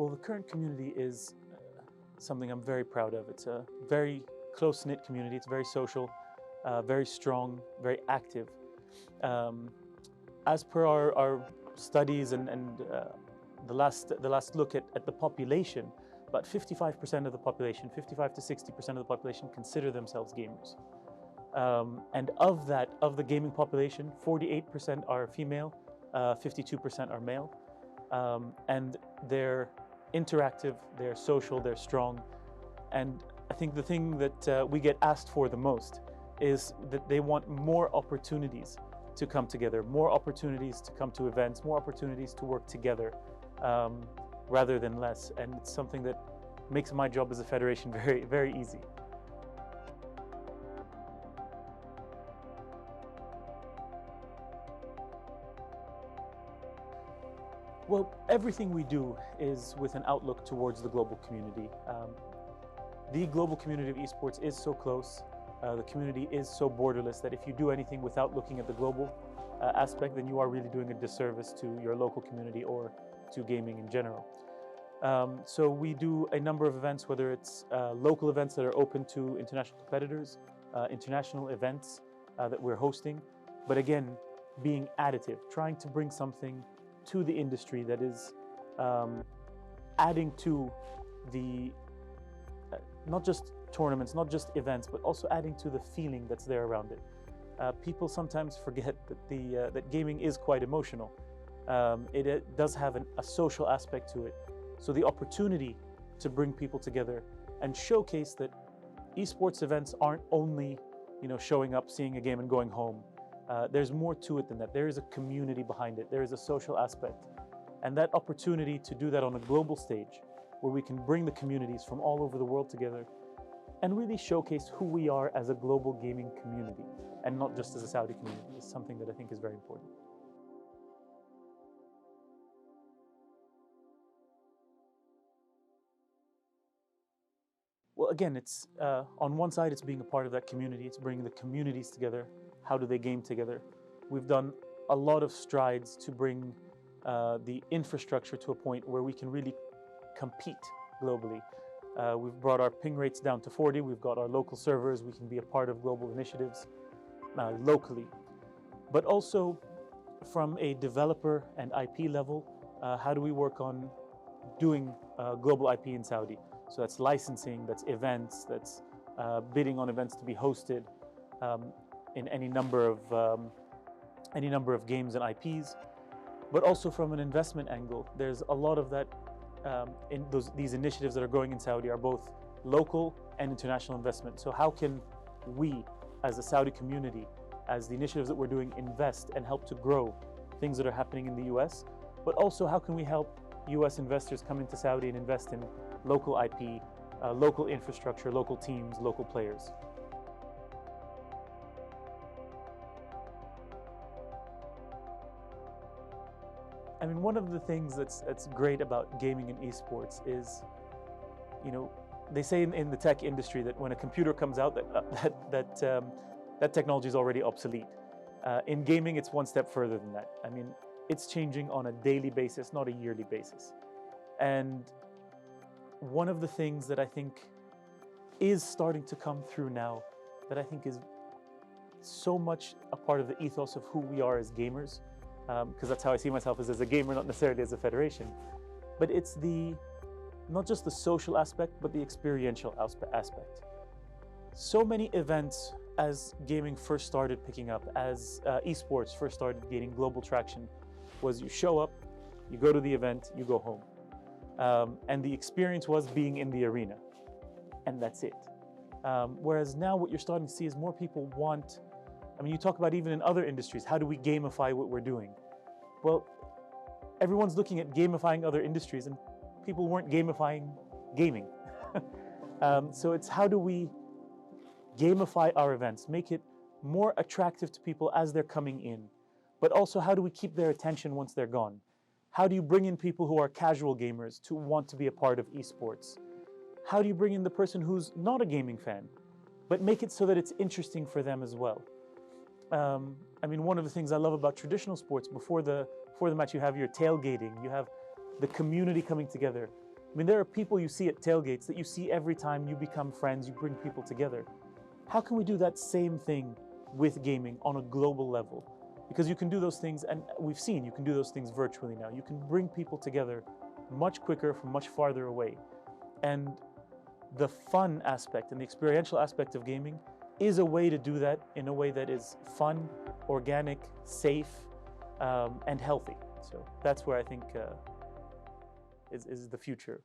Well, the current community is something I'm very proud of. It's a very close-knit community. It's very social, very strong, very active. Um, as per our studies and the last look at the population, about 55% of the population, 55 to 60% of the population consider themselves gamers. And of the gaming population, 48% are female, 52% are male. And they're interactive, they're social, they're strong. And I think the thing that we get asked for the most is that they want more opportunities to come together, more opportunities to come to events, more opportunities to work together rather than less. And it's something that makes my job as a federation very, very easy. Well, everything we do is with an outlook towards the global community. The global community of esports is so close, the community is so borderless that if you do anything without looking at the global aspect, then you are really doing a disservice to your local community or to gaming in general. So we do a number of events, whether it's local events that are open to international competitors, international events that we're hosting, but again, being additive, trying to bring something to the industry that is adding to the not just tournaments, not just events, but also adding to the feeling that's there around it. People sometimes forget that that gaming is quite emotional. It does have a social aspect to it. So the opportunity to bring people together and showcase that esports events aren't only, showing up, seeing a game and going home. There's more to it than that. There is a community behind it. There is a social aspect. And that opportunity to do that on a global stage, where we can bring the communities from all over the world together and really showcase who we are as a global gaming community and not just as a Saudi community, is something that I think is very important. Well, again, it's on one side, it's being a part of that community. It's bringing the communities together. How do they game together? We've done a lot of strides to bring the infrastructure to a point where we can really compete globally. We've brought our ping rates down to 40. We've got our local servers. We can be a part of global initiatives locally. But also from a developer and IP level, how do we work on doing global IP in Saudi? So that's licensing, that's events, that's bidding on events to be hosted in any number of games and IPs. But also from an investment angle, there's a lot of that in these initiatives that are going in Saudi are both local and international investment. So how can we, as a Saudi community, as the initiatives that we're doing, invest and help to grow things that are happening in the US? But also, how can we help US investors come into Saudi and invest in local IP, local infrastructure, local teams, local players? I mean, one of the things that's great about gaming and esports is, they say in the tech industry that when a computer comes out, that technology is already obsolete. In gaming, it's one step further than that. I mean, it's changing on a daily basis, not a yearly basis. And one of the things that I think is starting to come through now, that I think is so much a part of the ethos of who we are as gamers, because that's how I see myself, as a gamer, not necessarily as a federation. But it's not just the social aspect, but the experiential aspect. So many events, as gaming first started picking up, as esports first started gaining global traction, was you show up, you go to the event, you go home. And the experience was being in the arena, and that's it. Whereas now what you're starting to see is more people want, you talk about even in other industries, how do we gamify what we're doing? Well, everyone's looking at gamifying other industries, and people weren't gamifying gaming. So it's how do we gamify our events, make it more attractive to people as they're coming in, but also how do we keep their attention once they're gone? How do you bring in people who are casual gamers to want to be a part of esports? How do you bring in the person who's not a gaming fan, but make it so that it's interesting for them as well? One of the things I love about traditional sports, before the match, you have your tailgating, you have the community coming together. I mean, there are people you see at tailgates that you see every time you become friends, you bring people together. How can we do that same thing with gaming on a global level? Because you can do those things, and we've seen you can do those things virtually now. You can bring people together much quicker from much farther away. And the fun aspect and the experiential aspect of gaming is a way to do that in a way that is fun, organic, safe, and healthy. So that's where I think is the future.